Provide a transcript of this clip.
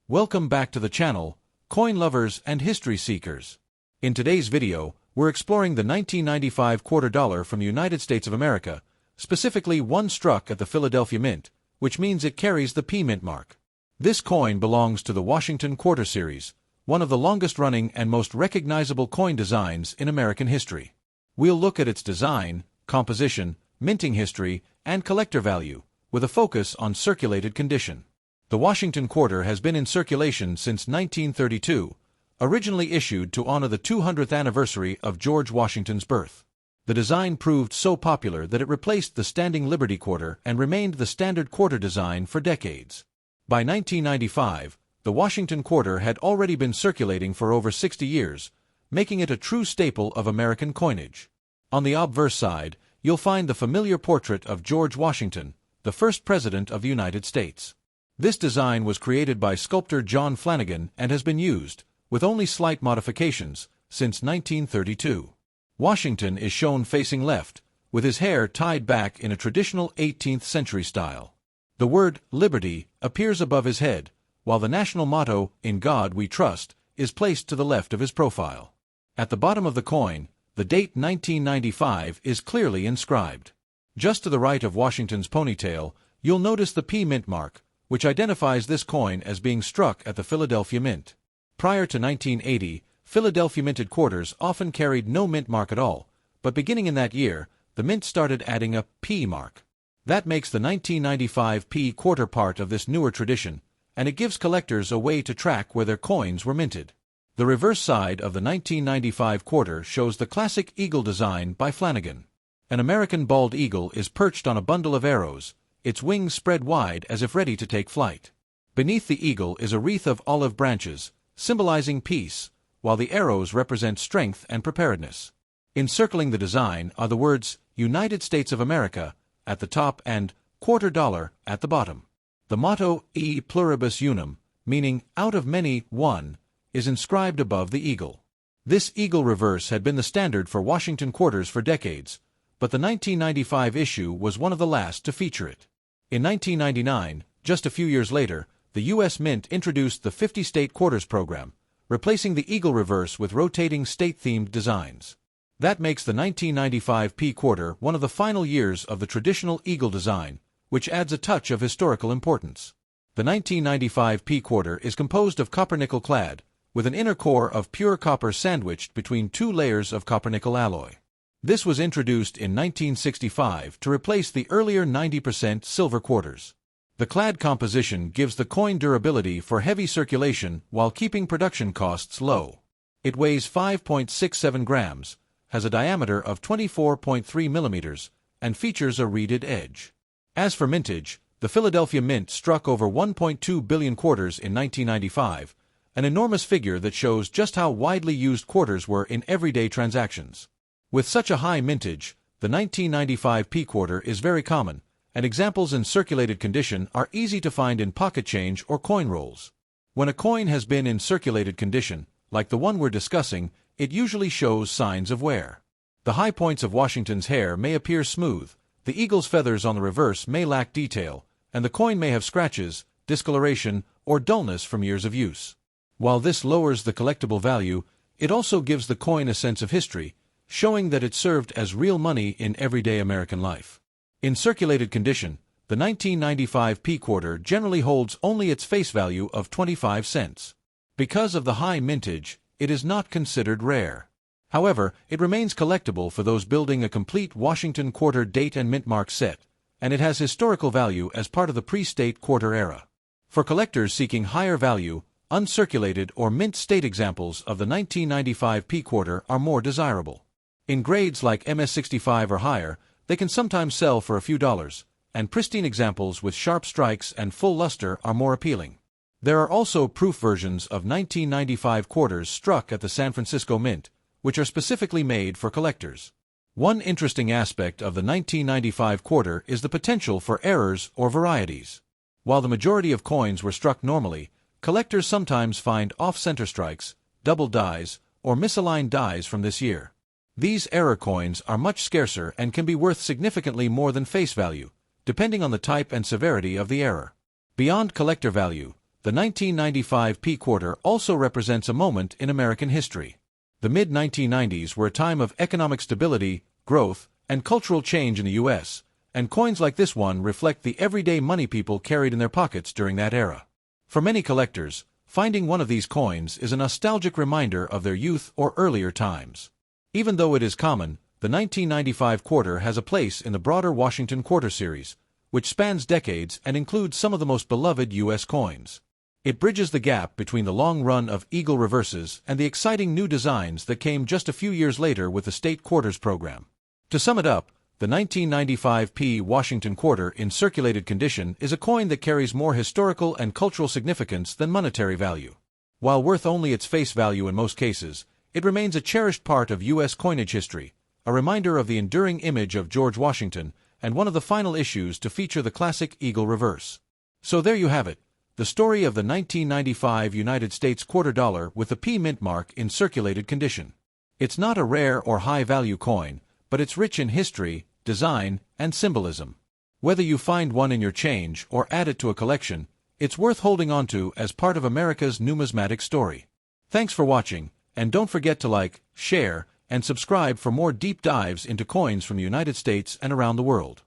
Welcome back to the channel, coin lovers and history seekers. In today's video, we're exploring the 1995 quarter dollar from the United States of America, specifically one struck at the Philadelphia Mint, which means it carries the P Mint mark. This coin belongs to the Washington Quarter Series, one of the longest-running and most recognizable coin designs in American history. We'll look at its design, composition, minting history, and collector value, with a focus on circulated condition. The Washington Quarter has been in circulation since 1932, originally issued to honor the 200th anniversary of George Washington's birth. The design proved so popular that it replaced the standing Liberty Quarter and remained the standard quarter design for decades. By 1995, the Washington Quarter had already been circulating for over 60 years, making it a true staple of American coinage. On the obverse side, you'll find the familiar portrait of George Washington, the first President of the United States. This design was created by sculptor John Flanagan and has been used, with only slight modifications, since 1932. Washington is shown facing left, with his hair tied back in a traditional 18th century style. The word Liberty appears above his head, while the national motto, "In God We Trust," is placed to the left of his profile. At the bottom of the coin, the date 1995 is clearly inscribed. Just to the right of Washington's ponytail, you'll notice the P Mint mark, which identifies this coin as being struck at the Philadelphia Mint. Prior to 1980, Philadelphia minted quarters often carried no mint mark at all, but beginning in that year, the mint started adding a P mark. That makes the 1995 P quarter part of this newer tradition, and it gives collectors a way to track where their coins were minted. The reverse side of the 1995 quarter shows the classic eagle design by Flanagan. An American bald eagle is perched on a bundle of arrows, its wings spread wide as if ready to take flight. Beneath the eagle is a wreath of olive branches, symbolizing peace, while the arrows represent strength and preparedness. Encircling the design are the words United States of America at the top and quarter dollar at the bottom. The motto E pluribus unum, meaning out of many, one, is inscribed above the eagle. This eagle reverse had been the standard for Washington quarters for decades, but the 1995 issue was one of the last to feature it. In 1999, just a few years later, the U.S. Mint introduced the 50-state quarters program, replacing the eagle reverse with rotating state-themed designs. That makes the 1995 P quarter one of the final years of the traditional eagle design, which adds a touch of historical importance. The 1995 P quarter is composed of copper-nickel clad, with an inner core of pure copper sandwiched between two layers of copper-nickel alloy. This was introduced in 1965 to replace the earlier 90% silver quarters. The clad composition gives the coin durability for heavy circulation while keeping production costs low. It weighs 5.67 grams, has a diameter of 24.3 millimeters, and features a reeded edge. As for mintage, the Philadelphia Mint struck over 1.2 billion quarters in 1995, an enormous figure that shows just how widely used quarters were in everyday transactions. With such a high mintage, the 1995 P quarter is very common, and examples in circulated condition are easy to find in pocket change or coin rolls. When a coin has been in circulated condition, like the one we're discussing, it usually shows signs of wear. The high points of Washington's hair may appear smooth, the eagle's feathers on the reverse may lack detail, and the coin may have scratches, discoloration, or dullness from years of use. While this lowers the collectible value, it also gives the coin a sense of history, showing that it served as real money in everyday American life. In circulated condition, the 1995 P quarter generally holds only its face value of 25 cents. Because of the high mintage, it is not considered rare. However, it remains collectible for those building a complete Washington Quarter date and mint mark set, and it has historical value as part of the pre-state quarter era. For collectors seeking higher value, uncirculated or mint state examples of the 1995 P quarter are more desirable. In grades like MS65 or higher, they can sometimes sell for a few dollars, and pristine examples with sharp strikes and full luster are more appealing. There are also proof versions of 1995 quarters struck at the San Francisco Mint, which are specifically made for collectors. One interesting aspect of the 1995 quarter is the potential for errors or varieties. While the majority of coins were struck normally, collectors sometimes find off-center strikes, double dies, or misaligned dies from this year. These error coins are much scarcer and can be worth significantly more than face value, depending on the type and severity of the error. Beyond collector value, The 1995 P quarter also represents a moment in American history. The mid-1990s were a time of economic stability, growth, and cultural change in the U.S., and coins like this one reflect the everyday money people carried in their pockets during that era. For many collectors, finding one of these coins is a nostalgic reminder of their youth or earlier times. Even though it is common, the 1995 quarter has a place in the broader Washington Quarter series, which spans decades and includes some of the most beloved U.S. coins. It bridges the gap between the long run of eagle reverses and the exciting new designs that came just a few years later with the state quarters program. To sum it up, the 1995 P Washington Quarter in circulated condition is a coin that carries more historical and cultural significance than monetary value. While worth only its face value in most cases, it remains a cherished part of U.S. coinage history, a reminder of the enduring image of George Washington and one of the final issues to feature the classic eagle reverse. So there you have it, the story of the 1995 United States quarter dollar with the P mint mark in circulated condition. It's not a rare or high-value coin, but it's rich in history, design, and symbolism. Whether you find one in your change or add it to a collection, it's worth holding on to as part of America's numismatic story. Thanks for watching, and don't forget to like, share, and subscribe for more deep dives into coins from the United States and around the world.